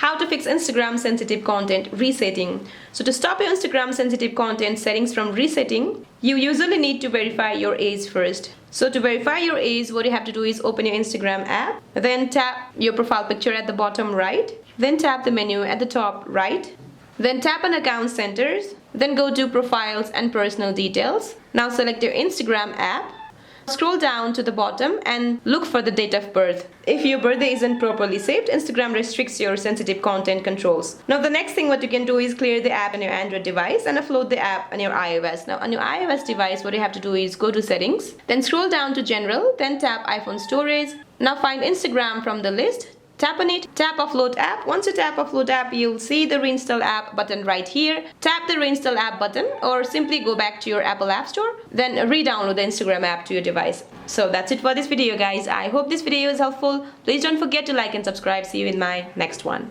How to fix Instagram sensitive content resetting. So to stop your Instagram sensitive content settings from resetting, you usually need to verify your age first. So to verify your age, what you have to do is open your Instagram app, then tap your profile picture at the bottom right, then tap the menu at the top right, then tap on account centers, then go to profiles and personal details. Now select your Instagram app. Scroll down to the bottom and look for the date of birth. If your birthday isn't properly saved, Instagram restricts your sensitive content controls. Now the next thing what you can do is clear the app on your Android device and upload the app on your iOS. Now on your iOS device, what you have to do is go to settings, then scroll down to general, then tap iPhone storage. Now find Instagram from the list. Tap on it, tap upload app. Once you tap upload app, you'll see the reinstall app button right here. Tap the reinstall app button or simply go back to your Apple App Store, then re-download the Instagram app to your device. So that's it for this video guys. I hope this video is helpful. Please don't forget to like and subscribe. See you in my next one.